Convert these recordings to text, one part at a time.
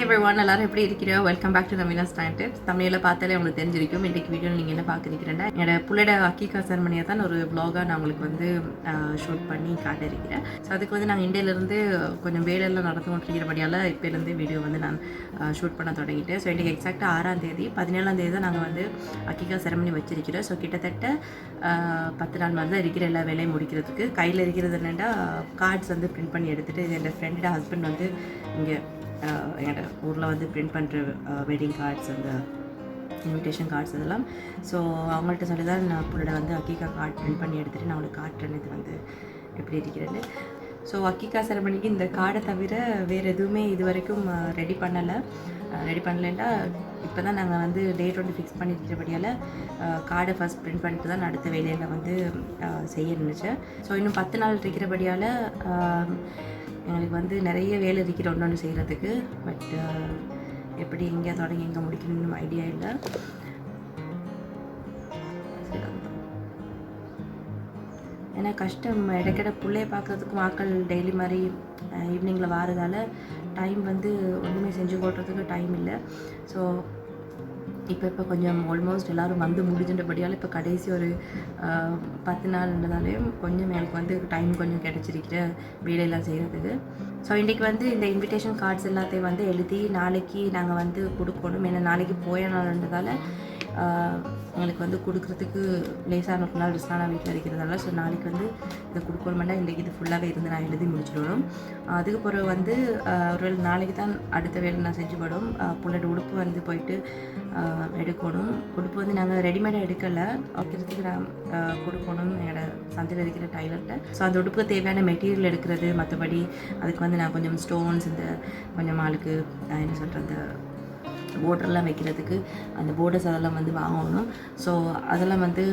everyone, எல்லாரும் எப்படி இருக்கீங்க? Welcome back to Naveena's time tips. தமிழில் பார்த்தாலே உங்களுக்கு தெரிஞ்சிருக்கும். இன்றைக்கி வீடியோவில் நீங்கள் என்ன பார்க்குறீங்கன்னா என்னோட புள்ளோட அக்கீகா செரமனியை தான் ஒரு vlog-ஆ நான் உங்களுக்கு வந்து ஷூட் பண்ணி காட்டியிருக்கிறேன். ஸோ அதுக்கு வந்து நாங்கள் இந்தியாவிலேருந்து கொஞ்சம் வேலையெல்லாம் நடந்து கொண்டிருக்கிறபடியால் இப்போலேருந்து வீடியோ வந்து நான் ஷூட் பண்ண தொடங்கிட்டேன். ஸோ இன்றைக்கி எக்ஸாக்டாக 6ஆம் தேதி 17ஆம் தேதி தான் நாங்கள் வந்து அக்கீகா செரமனி வச்சிருக்கிறோம். ஸோ கிட்டத்தட்ட 10 நாள் மாதிரி தான் இருக்கிற எல்லா வேலையும் முடிக்கிறதுக்கு. கையில் இருக்கிறது என்னென்னா கார்ட்ஸ் வந்து பிரிண்ட் பண்ணி எடுத்துகிட்டு என்னோட ஃப்ரெண்டோட ஹஸ்பண்ட் வந்து இங்கே என்னோட ஊரில் வந்து பிரிண்ட் பண்ணுற வெட்டிங் கார்ட்ஸ் அந்த இன்விடேஷன் கார்ட்ஸ் இதெல்லாம். ஸோ அவங்கள்ட்ட சொல்லி தான் நான் புள்ளோட வந்து அக்கீகா கார்ட் பிரிண்ட் பண்ணி எடுத்துகிட்டு நான் அவங்களுக்கு காட்டுறேன் இது வந்து எப்படி இருக்கிறேன்னு. ஸோ அக்கீகா செரமனிக்கு இந்த கார்டை தவிர வேறு எதுவுமே இது வரைக்கும் ரெடி பண்ணலைன்னா இப்போ தான் நாங்கள் வந்து டேட் வந்து ஃபிக்ஸ் பண்ணியிருக்கிறபடியால் கார்டை ஃபஸ்ட் பிரிண்ட் பண்ணிட்டு தான் அடுத்த வேலையில் வந்து செய்ய நினச்சேன். ஸோ இன்னும் 10 நாள் இருக்கிறபடியால் எங்களுக்கு வந்து நிறைய வேலை இருக்கிற ஒன்று செய்கிறதுக்கு. பட் எப்படி எங்கே தொடங்கி எங்கே முடிக்கணும்னு ஐடியா இல்லை. ஏன்னா கஷ்டம் இடைக்கிட பிள்ளைய பார்க்குறதுக்கும் ஆக்கள் டெய்லி மாதிரி ஈவினிங்கில் வாரதால் டைம் வந்து ஒன்றுமே செஞ்சு போடுறதுக்கு டைம் இல்லை. ஸோ இப்போ கொஞ்சம் ஆல்மோஸ்ட் எல்லோரும் வந்து முடிஞ்சின்றபடியால் இப்போ கடைசி ஒரு 10 நாள்ன்றதாலேயும் கொஞ்சம் எனக்கு வந்து டைம் கொஞ்சம் கிடச்சிருக்கிற வேலையெல்லாம் செய்கிறதுக்கு. ஸோ இன்றைக்கி வந்து இந்த இன்விடேஷன் கார்ட்ஸ் எல்லாத்தையும் வந்து எழுதி நாளைக்கு நாங்கள் வந்து கொடுக்கணும். ஏன்னா நாளைக்கு போய நாள்ன்றதால எங்களுக்கு வந்து கொடுக்குறதுக்கு லேசான ஒரு நாள் நான் வீட்டில் இருக்கிறதால ஸோ நாளைக்கு வந்து இதை கொடுக்கணுமெண்டா இன்றைக்கி இது ஃபுல்லாகவே இருந்து நான் எழுதி முடிச்சிடணும். அதுக்கு பிறகு வந்து ஒரு நாளைக்கு தான் அடுத்த வேலை நான் செஞ்சு போடும். புள்ளோட உடுப்பு வந்து போயிட்டு எடுக்கணும். உடுப்பு வந்து நாங்கள் ரெடிமேடாக எடுக்கலை, வைக்கிறதுக்கு நான் கொடுக்கணும் என்னோட சந்தையில் இருக்கிற டைலர்கிட்ட. ஸோ அந்த உடுப்புக்கு தேவையான மெட்டீரியல் எடுக்கிறது, மற்றபடி அதுக்கு வந்து நான் கொஞ்சம் ஸ்டோன்ஸ் இந்த கொஞ்சம் ஆளுக்கு என்ன சொல்கிறது போர்டர்லாம் வைக்கிறதுக்கு அந்த போர்டர்ஸ் அதெல்லாம் வந்து வாங்கணும். ஸோ அதெல்லாம் வந்து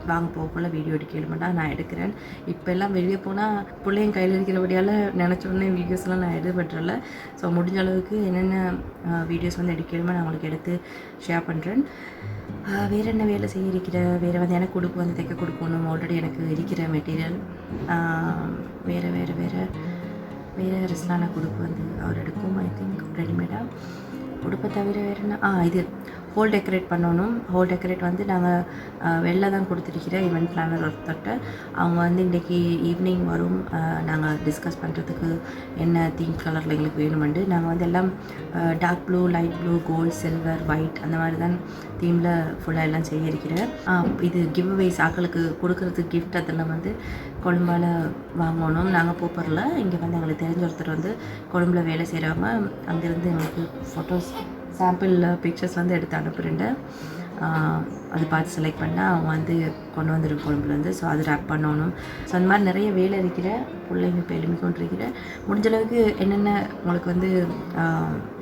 வாங்க போகக்குள்ள வீடியோ எடுக்கலுமெண்டா நான் எடுக்கிறேன். இப்போ எல்லாம் வெளியே போனால் பிள்ளைங்க கையில் இருக்கிறபடியால் நினச்ச உடனே வீடியோஸ்லாம் நான் எடுபட்டுறல. ஸோ முடிஞ்ச அளவுக்கு என்னென்ன வீடியோஸ் வந்து எடுக்கலுமே நான் உங்களுக்கு எடுத்து ஷேர் பண்ணுறேன். வேறு என்ன வேலை செய்ய இருக்கிற வேறு வந்து எனக்கு உடுப்பு வந்து தைக்க கொடுக்கணும். ஆல்ரெடி எனக்கு இருக்கிற மெட்டீரியல் வேறு ரிஸ்லான உடுப்பு வந்து அவர் எடுக்கும். ஐ திங்க் ரெடிமேடாக உடுப்பை தவிர வேறு என்ன இது ஹோல் டெக்கரேட் பண்ணணும். ஹோல் டெக்கரேட் வந்து நாங்கள் வெளில தான் கொடுத்துருக்கிற ஈவெண்ட் பிளானர் ஒருத்தட்ட. அவங்க வந்து இன்றைக்கி ஈவினிங் வரும். நாங்கள் டிஸ்கஸ் பண்ணுறதுக்கு என்ன தீம் கலரில் எங்களுக்கு வேணுமெண்டு. நாங்கள் வந்து எல்லாம் dark blue, light blue, gold, silver, white அந்த மாதிரி தான் தீமில் ஃபுல்லாக எல்லாம் செய்ய இருக்கிறேன். இது கிவ் அவேஸ் ஆக்களுக்கு கொடுக்குறதுக்கு கிஃப்ட் அதெல்லாம் வந்து கொழும்பால் வாங்கணும். நாங்கள் போப்பரில் இங்கே வந்து எங்களுக்கு தெரிஞ்ச ஒருத்தர் வந்து கொழும்பில் வேலை செய்கிறவங்க. அங்கேருந்து எங்களுக்கு ஃபோட்டோஸ் சாம்பிள் பிக்சர்ஸ் வந்து எடுத்து அனுப்புகிறேன். அது பார்த்து செலக்ட் பண்ணால் அவங்க வந்து கொண்டு வந்துடும் கொழும்புலேருந்து. ஸோ அது ரேப் பண்ணணும். ஸோ அந்த மாதிரி நிறைய வேலை இருக்கிற பிள்ளைங்க இப்போ எழுப்பி கொண்டிருக்கிற முடிஞ்சளவுக்கு என்னென்ன உங்களுக்கு வந்து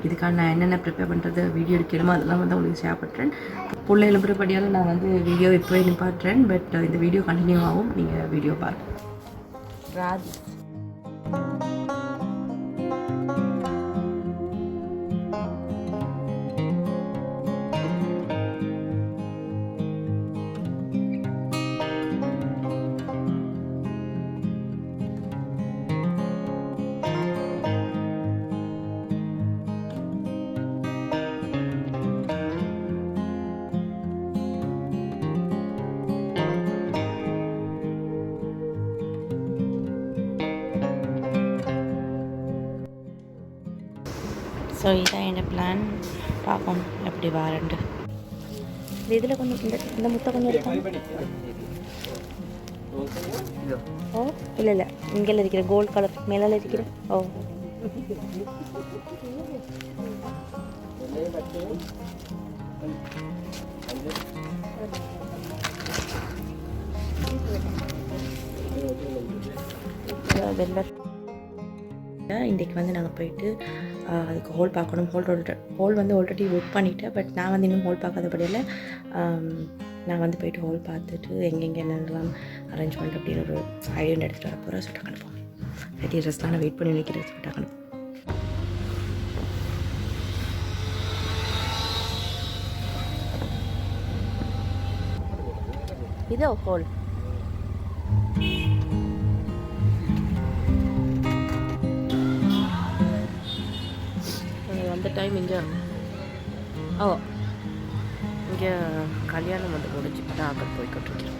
இதுக்கான நான் என்னென்ன ப்ரிப்பேர் பண்ணுறது வீடியோ எடுக்கணுமோ அதெல்லாம் வந்து உங்களுக்கு ஷேர் பண்ணுறேன். பிள்ளை எழுப்புறபடியால் நான் வந்து வீடியோ இப்போவே நிப்பாட்டுறேன். பட் இந்த வீடியோ கண்டினியூ ஆகும். நீங்கள் வீடியோ பாருங்கள். ராதி ஸோ இதான் என்னோடய பிளான். பார்ப்போம் எப்படி வாரண்டு. இதில் கொஞ்சம் இந்த முட்டை கொஞ்சம் இருக்கும். ஓ இல்லை இங்கே இருக்கிற கோல்டு கலர் மேலே இருக்கிற ஓ வெள்ளை. இன்றைக்கி வந்து நாங்கள் போயிட்டு அதுக்கு ஹோல் பார்க்கணும். ஹோல் வந்து ஆல்ரெடி ஒர்க் பண்ணிவிட்டேன். பட் நான் வந்து இன்னும் ஹோல் பார்க்காதபடியில் நான் வந்து போயிட்டு ஹோல் பார்த்துட்டு எங்கெங்கே என்னென்னலாம் அரேஞ்ச் பண்ணுறேன் அப்படின்னு ஒரு ஐடியா எடுத்துகிட்டு வர போகிறேன். சொல்லிட்டு அனுப்போம். ரெடி ட்ரெஸ்லாம் நான் வெயிட் பண்ணி வைக்கிறேன். சொல்லிட்டு அனுப்போம். இதோ ஹோல் இந்த டைம் இங்கே இங்கே கல்யாணம் வந்து முடிஞ்சு தான் ஆக்கள் போய்கிட்டுருக்கேன்.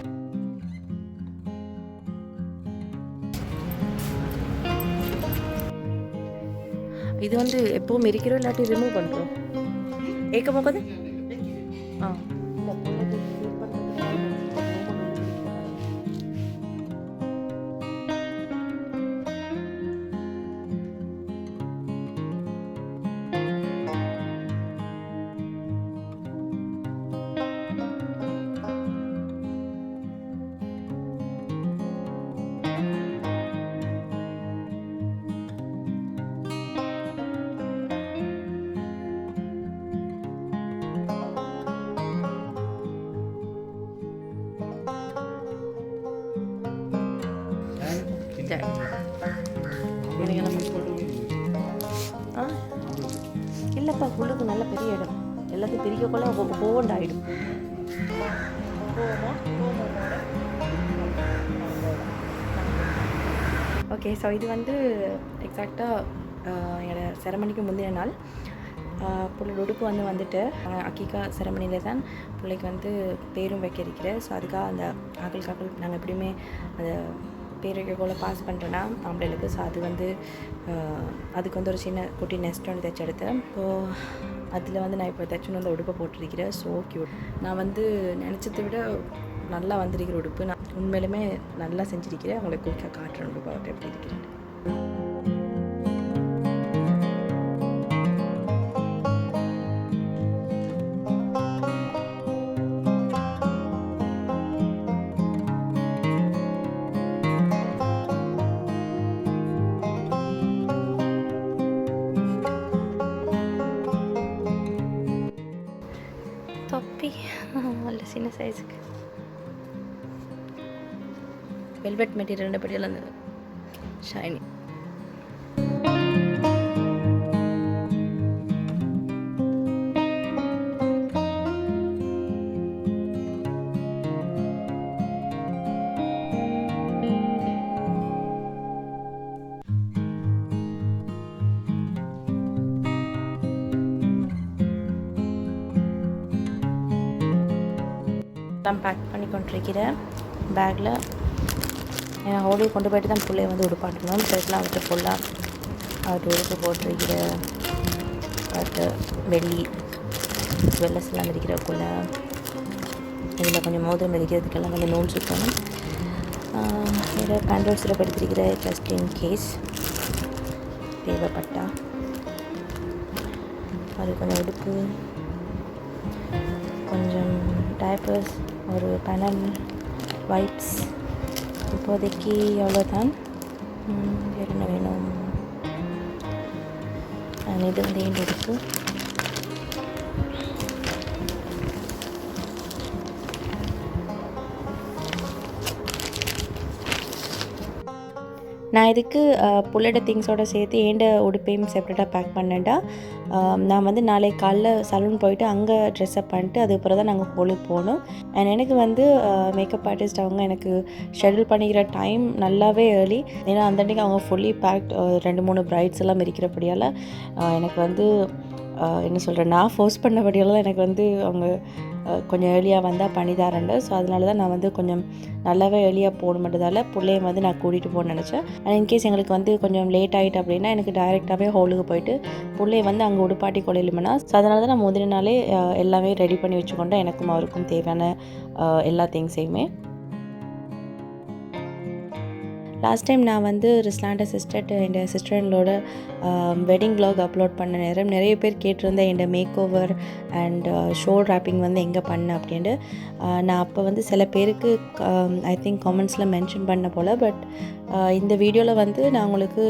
இது வந்து எப்பவும் இருக்கிறோம் இல்லாட்டி ரிமூவ் பண்ணுறோம் ஏக்க போகுது. இல்லைப்பா, உள்ளுக்கு நல்ல பெரிய இடம், எல்லாத்தையும் பிரிக்கக்குள்ள போண்டாயிடும். ஓகே, ஸோ இது வந்து எக்ஸாக்டாக என்னோடய செரமனிக்கு முந்தின நாள். பிள்ளையோட உடுப்பு வந்துட்டு அக்கீகா செரமனியில் தான் பிள்ளைக்கு வந்து பேரும் வைக்க இருக்கிறேன். ஸோ அதுக்காக அந்த ஆக்கள் நாங்கள் எப்படியுமே அந்த பேர் வைக்கக்குள்ள பாஸ் பண்ணுறேன்னா ஆம்பளைகளுக்கு. ஸோ அது வந்து அதுக்கு வந்து ஒரு சின்ன குட்டி நெஸ்ட் ஒன்று தைச்சி எடுத்தேன். ஸோ அதில் வந்து நான் இப்போ தைச்சுன்னு வந்து உடுப்பை போட்டிருக்கிறேன். So cute. நான் வந்து நினச்சதை விட நல்லா வந்திருக்கிற உடுப்பு. நான் உண்மையிலுமே நல்லா செஞ்சுருக்கிறேன். அவங்களுக்கு குயிக்காக காட்டுறேன் உடுப்பை எப்படி இருக்கிறேன். தொப்பி நல்ல சின்ன சைஸுக்கு வெல்வெட் மெட்டீரியல் படியில் அந்த ஷைனி. பேக் பண்ணி கொண்டிருக்கிறேன் பேக்கில். ஏன்னா ஹோலி கொண்டு போய்ட்டு தான் பிள்ளைய வந்து உடுப்பாட்டணும். சைட்லாம் விட்டு ஃபுல்லாக அவர்கிட்ட உடுப்பு போட்டிருக்கிற அவர்கிட்ட வெள்ளி ஜுவல்லர்ஸ்லாம் இருக்கிறக்குள்ள இதில் கொஞ்சம் மோதிரம் இருக்கிறதுக்கெல்லாம் கொஞ்சம் நூல் சுற்றணும். இதில் பேண்டல் சிரப் எடுத்துருக்கிற ஜஸ்ட் இன் கேஸ் தேவைப்பட்டா. அது கொஞ்சம் உடுப்பு, கொஞ்சம் டைப்பர்ஸ், ஒரு பேனல் வைப்ஸ். இப்போதைக்கு அவ்வளோதான். வேறு என்ன வேணும்? இது வந்து ஏன் உடுப்பு. நான் இதுக்கு புள்ளோட திங்ஸோடு சேர்த்து ஏண்ட உடுப்பையும் செப்பரேட்டாக பேக் பண்ணேன்டா. நான் வந்து நாளைக்கு காலைல சலூன் போயிட்டு அங்கே ட்ரெஸ்அப் பண்ணிட்டு அதுக்கப்புறம் தான் நாங்கள் ஹோலுக்கு போகணும். அண்ட் எனக்கு வந்து மேக்கப் ஆர்டிஸ்ட் அவங்க எனக்கு ஷெட்யூல் பண்ணிக்கிற டைம் நல்லாவே ஏர்லி. ஏன்னா அந்த அன்றைக்கி அவங்க ஃபுல்லி பேக்ட் 2-3 பிரைட்ஸ் எல்லாம் இருக்கிறபடியால் எனக்கு வந்து என்ன சொல்கிறேன், நான் ஃபோர்ஸ் பண்ணபடியால் தான் எனக்கு வந்து அவங்க கொஞ்சம் ஏர்லியாக வந்தால் பண்ணிதாரண்டு. ஸோ அதனால தான் நான் வந்து கொஞ்சம் நல்லாவே ஏர்லியாக போகணுன்றதால பிள்ளைய வந்து நான் கூட்டிகிட்டு போகணுன்னு நினச்சேன். ஆனால் இன்கேஸ் எங்களுக்கு வந்து கொஞ்சம் லேட் ஆகிட்டு அப்படின்னா எனக்கு டைரெக்டாகவே ஹோலுக்கு போயிட்டு பிள்ளைய வந்து அங்கே உடுப்பாட்டி கொள்ளையிலுமெனா. ஸோ அதனால தான் நான் முதல் நாளே எல்லாமே ரெடி பண்ணி வச்சுக்கொண்டேன், எனக்கும் அவருக்கும் தேவையான எல்லா திங்ஸையுமே. லாஸ்ட் டைம் நான் வந்து ரிஸ்லாண்ட என் சிஸ்டர்லோட வெட்டிங் vlog அப்லோட் பண்ண நேரம் நிறைய பேர் கேட்டிருந்தேன் என் makeover and shopping வந்து எங்கே பண்ணேன் அப்படின்ட்டு. நான் அப்போ வந்து சில பேருக்கு ஐ திங்க் காமெண்ட்ஸில் மென்ஷன் பண்ண போல். பட் இந்த வீடியோவில் வந்து நான் உங்களுக்கு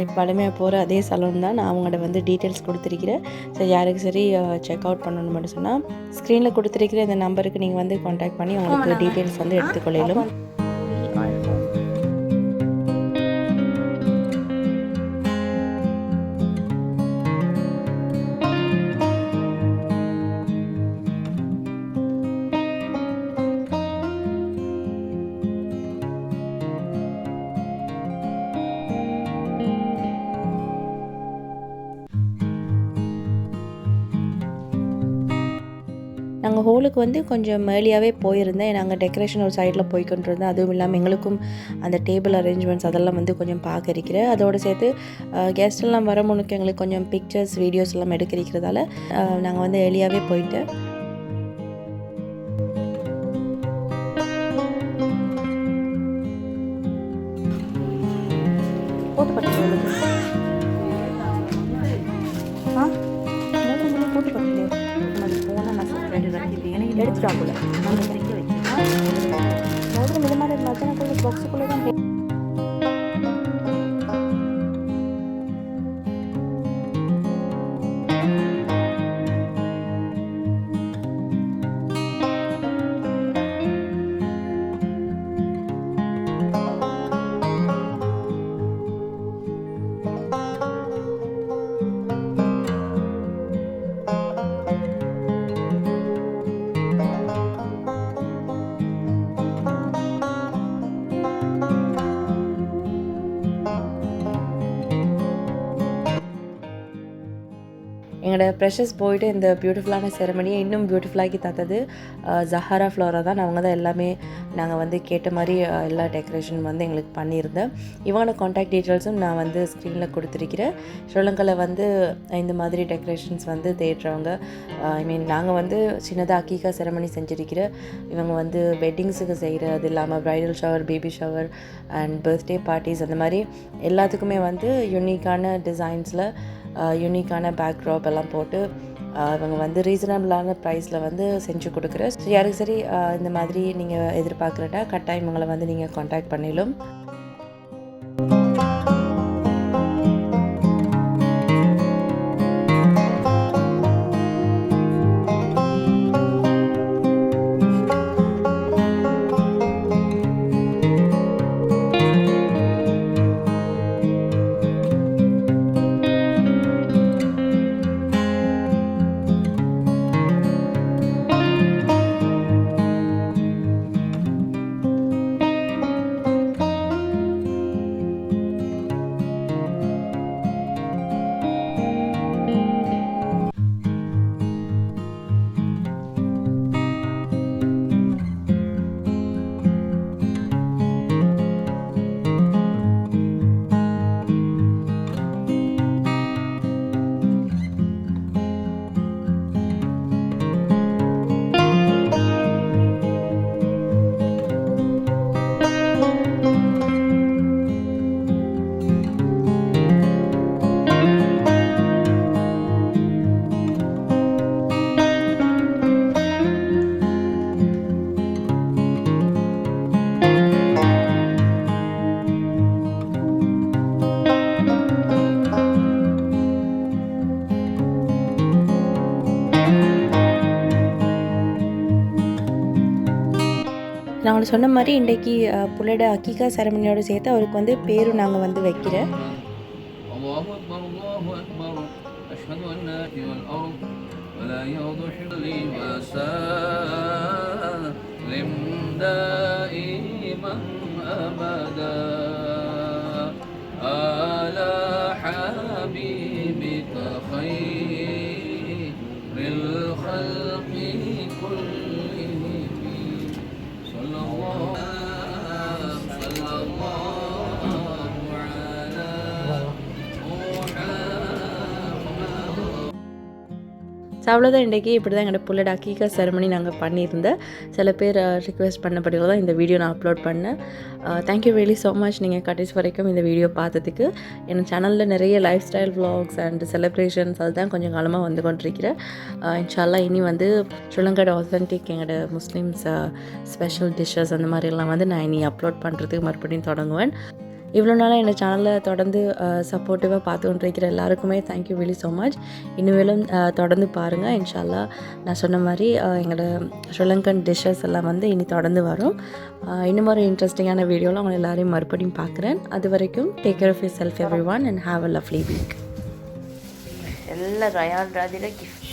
இப்போ வளமையாக போகிற அதே சலூன் தான் நான் அவங்களோட வந்து டீட்டெயில்ஸ் கொடுத்துருக்கிறேன். ஸோ யாருக்கு சரி செக் அவுட் பண்ணணும்னு மட்டும் சொன்னால் ஸ்க்ரீனில் கொடுத்துருக்கிற இந்த நம்பருக்கு நீங்கள் வந்து கான்டாக்ட் பண்ணி உங்களுக்கு டீட்டெயில்ஸ் வந்து எடுத்துக்கொள்ளும். நாங்கள் ஹோலுக்கு வந்து கொஞ்சம் ஏர்லியாகவே போயிருந்தேன். நாங்கள் டெக்கரேஷன் ஒரு சைடில் போய்கிட்டு இருந்தோம். அதுவும் இல்லாமல் எங்களுக்கும் அந்த டேபிள் அரேஞ்ச்மெண்ட்ஸ் அதெல்லாம் வந்து கொஞ்சம் பார்க்க இருக்கிறேன். அதோடு சேர்த்து கெஸ்ட் எல்லாம் வர முன்னுக்கு எங்களுக்கு கொஞ்சம் பிக்சர்ஸ் வீடியோஸ் எல்லாம் எடுக்க இருக்கிறதால நாங்கள் வந்து ஏர்லியாகவே போயிட்டு போட்டு பட்டு போட்டு பட்டு போனால் நான் எடுத்துட்டாக்குள்ள நம்ம கிடைக்க வைக்கலாம். மோதிரம் இது மாதிரி மச்சனக்குள்ள பாக்ஸுக்குள்ளே தான் எங்களோட ப்ரெஷஸ் போயிட்டு இந்த பியூட்டிஃபுல்லான செரமனியை இன்னும் பியூட்டிஃபுல்லாக்கி தந்தது ஜஹாரா ஃப்ளோரா தான். அவங்க தான் எல்லாமே நாங்கள் வந்து கேட்ட மாதிரி எல்லா டெக்கரேஷன் வந்து எங்களுக்கு பண்ணியிருந்தேன். இவங்களோட காண்டாக்ட் டீட்டெயில்ஸும் நான் வந்து ஸ்க்ரீனில் கொடுத்துருக்கிறேன். ஸ்ரீலங்காவில் வந்து இந்த மாதிரி டெக்கரேஷன்ஸ் வந்து தேடுறவங்க, ஐ மீன் நாங்கள் வந்து சின்னதாக அக்கீகா செரமனி செஞ்சுருக்கிறேன். இவங்க வந்து வெட்டிங்ஸுக்கு செய்கிறது இல்லாமல் bridal shower, baby shower and birthday parties அந்த மாதிரி எல்லாத்துக்குமே வந்து யூனிக்கான டிசைன்ஸில் யூனிக்கான பேக்ட்ராப் எல்லாம் போட்டு இவங்க வந்து ரீசனபிளான ப்ரைஸில் வந்து செஞ்சு கொடுக்குறேன். ஸோ யாருக்கு சரி இந்த மாதிரி நீங்கள் எதிர்பார்க்குறட்டா கட்டாயம் இவங்களை வந்து நீங்கள் காண்டாக்ட் பண்ணிடலாம். நான் உங்களுக்கு சொன்ன மாதிரி இன்றைக்கி புள்ளோட அக்கீகா செரமனியோடு சேர்த்து அவருக்கு வந்து பேரும் நாங்கள் வந்து வைக்கிறேன். அவ்வளோதான். இன்றைக்கி இப்படி தான் எங்களோட புள்ளோட அக்கீகா செரமனி நாங்கள் பண்ணியிருந்தேன். சில பேர் ரிக்வெஸ்ட் பண்ணபடியில் தான் இந்த வீடியோ நான் அப்லோட் பண்ணேன். தேங்க்யூ வெரி ஸோ மச் நீங்கள் கடைசி வரைக்கும் இந்த வீடியோ பார்த்ததுக்கு. என் சேனலில் நிறைய life style vlogs and celebrations அதுதான் கொஞ்சம் காலமாக வந்து கொண்டிருக்கிறேன். இன்ஷால்லா இனி வந்து ஸ்ரீலங்காவோட ஆத்தென்டிக் எங்களோட முஸ்லீம்ஸ் ஸ்பெஷல் டிஷ்ஷஸ் அந்த மாதிரிலாம் வந்து நான் இனி அப்லோட் பண்ணுறதுக்கு மறுபடியும் தொடங்குவேன். இவ்வளோ நாளாக என்னோட சேனலில் தொடர்ந்து சப்போர்ட்டிவாக பார்த்து கொண்டிருக்கிற எல்லாருக்குமே தேங்க்யூ வெரி ஸோ மச். இனிமேலும் தொடர்ந்து பாருங்கள். இன்ஷால்லா நான் சொன்ன மாதிரி எங்களோட ஸ்ரீலங்கன் டிஷ்ஷஸ் எல்லாம் வந்து இனி தொடர்ந்து வரும். இன்னும் ஒரு இன்ட்ரெஸ்டிங்கான வீடியோவில் அவங்க எல்லாரையும் மறுபடியும் பார்க்குறேன். அது வரைக்கும் take care of yourself everyone and have a lovely week. எல்லாம் ரயான் ராதியில் கிஃப்ட்